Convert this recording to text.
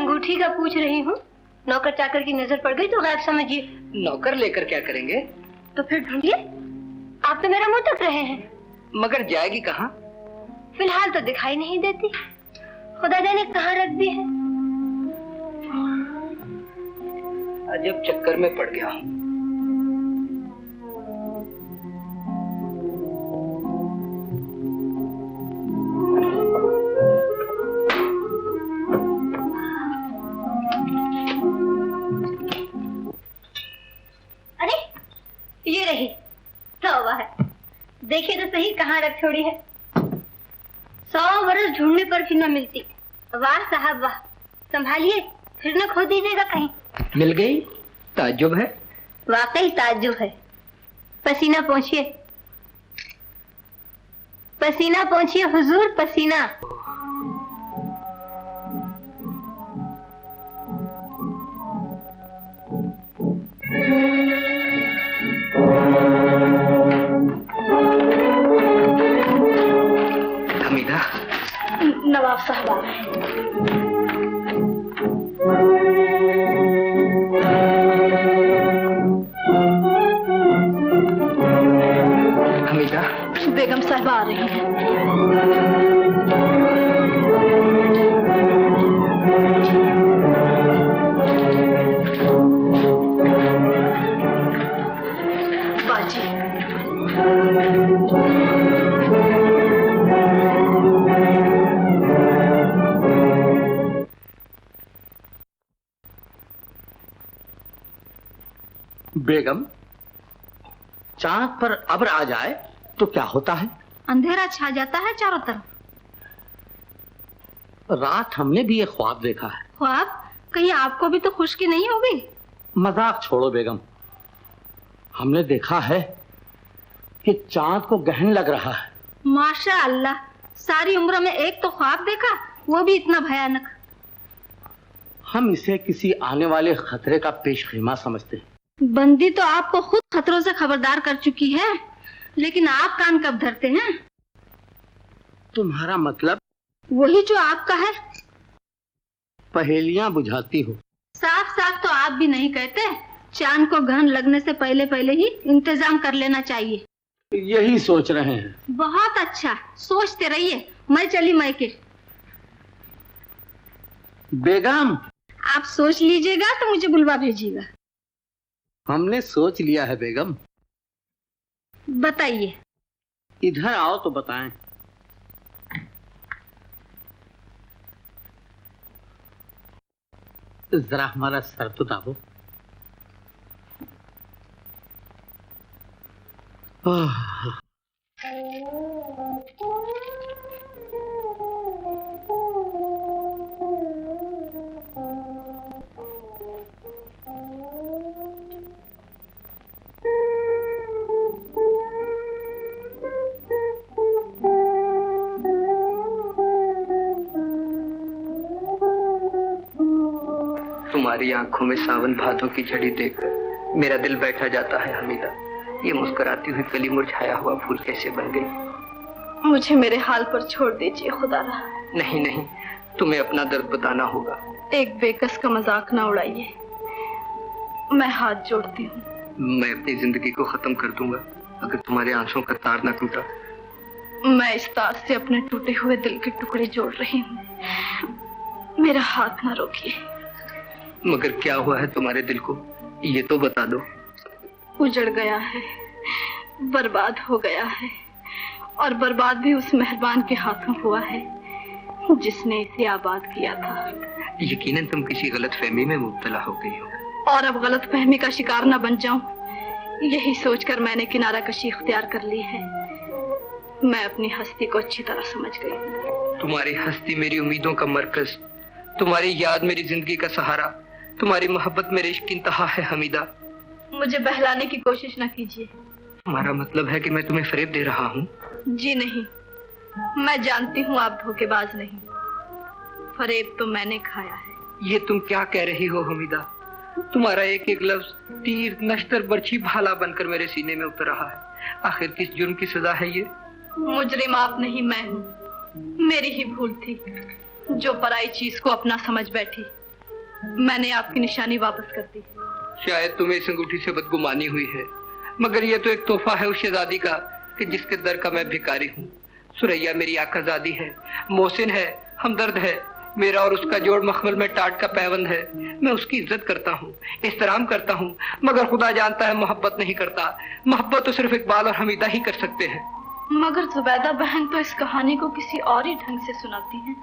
अंगूठी का पूछ रही हूँ। नौकर चाकर की नजर पड़ गई तो गायब समझिए। नौकर लेकर क्या करेंगे? तो फिर ढूंढिए। आप तो मेरा मुंह तक रहे हैं। मगर जाएगी कहाँ? फिलहाल तो दिखाई नहीं देती, खुदा जाने कहाँ रख दी है। अजब चक्कर में पड़ गया हूँ। अरे ये रही, तौबा है। देखिए तो सही कहाँ रख छोड़ी है। 100 बरस ढूंढने पर भी न मिलती। वाह साहब वाह, संभालिए फिर न खो दीजिएगा कहीं। मिल गई? ताज्जुब है। वाकई ताज्जुब है। पसीना पोंछिए, पसीना पोंछिए हुजूर, पसीना। हमीदा। नवाब साहब आ रहे हैं। हमीदा। बेगम साहब आ रही हैं। बाजी। बेगम, चांद पर अब्र आ जाए तो क्या होता है? अंधेरा छा जाता है चारों तरफ। रात हमने भी एक ख्वाब देखा है। ख्वाब? कहीं आपको भी तो खुशकी नहीं होगी? मजाक छोड़ो बेगम, हमने देखा है कि चांद को गहन लग रहा है। माशा अल्लाह, सारी उम्र में एक तो ख्वाब देखा, वो भी इतना भयानक। हम इसे किसी आने वाले खतरे का पेशखेमा समझते हैं। बंदी तो आपको खुद खतरों से खबरदार कर चुकी है, लेकिन आप कान कब धरते हैं? तुम्हारा मतलब? वही जो आपका है। पहेलियां बुझाती हो। साफ साफ तो आप भी नहीं कहते। चांद को ग्रहण लगने से पहले पहले ही इंतजाम कर लेना चाहिए। यही सोच रहे हैं। बहुत अच्छा, सोचते रहिए। मैं चली मायके। बेगम, आप सोच लीजिएगा तो मुझे बुलवा भेजिएगा। हमने सोच लिया है बेगम। बताइए। इधर आओ तो बताएं। जरा हमारा सर तो दाबो। तुम्हारी आंखों में सावन भादों की झड़ी देखकर मेरा दिल बैठा जाता है हमीदा। ये मुस्कुराती हुई कली मुरझाया हुआ फूल कैसे बन गई? मुझे मेरे हाल पर छोड़ दीजिए खुदारा। नहीं नहीं, तुम्हें अपना दर्द बताना होगा। एक बेकस का मजाक ना उड़ाइए, मैं हाथ जोड़ती हूँ। मैं अपनी जिंदगी को खत्म कर दूंगा अगर तुम्हारे आंसुओं का तार ना टूटा। मैं इस तार से अपने टूटे हुए दिल के टुकड़े जोड़ रही हूँ, मेरा हाथ ना रोकिए। मगर क्या हुआ है तुम्हारे दिल को, ये तो बता दो। उजड़ गया है, बर्बाद हो गया है, और बर्बाद भी उस मेहरबान के हाथों हुआ है जिसने इसे आबाद किया था। यकीनन तुम किसी गलतफहमी में मुब्तला हो गई हो। और अब गलतफहमी का शिकार न बन जाऊं, यही सोचकर मैंने किनारा कशी इख्तियार कर ली है। मैं अपनी हस्ती को अच्छी तरह समझ गई। तुम्हारी हस्ती मेरी उम्मीदों का मरकज, तुम्हारी याद मेरी जिंदगी का सहारा, तुम्हारी मोहब्बत मेरे इश्क की इंतहा है हमीदा। मुझे बहलाने की कोशिश न कीजिए। तुम्हारा मतलब है कि मैं तुम्हें फरेब दे रहा हूँ? जी नहीं, मैं जानती हूँ आप धोखेबाज नहीं। फरेब तो मैंने खाया है। ये तुम क्या कह रही हो हमीदा? तुम्हारा एक एक लफ्ज तीर, नश्तर, बर्छी, भाला बनकर मेरे सीने में उतर रहा है। आखिर किस जुर्म की सजा है ये? मुजरिम आप नहीं, मैं हूँ। मेरी ही भूल थी जो पराई चीज को अपना समझ बैठी। मैंने आपकी निशानी वापस कर दी। शायद तुम्हें इस अंगूठी से बदगुमानी हुई है, मगर यह तो एक तोहफा है उस शहजादी का कि जिसके दर का मैं भिखारी हूँ। सुरैया मेरी आकाजादी है, मोहसिन है, हमदर्द है। मेरा और उसका जोड़ मखमल में टाट का पैबंद है। मैं उसकी इज्जत करता हूँ, एहतराम करता हूँ, मगर खुदा जानता है मोहब्बत नहीं करता। मोहब्बत तो सिर्फ इकबाल और हमीदा ही कर सकते हैं। मगर जुबैदा बहन तो इस कहानी को किसी और ही ढंग से सुनाती हैं।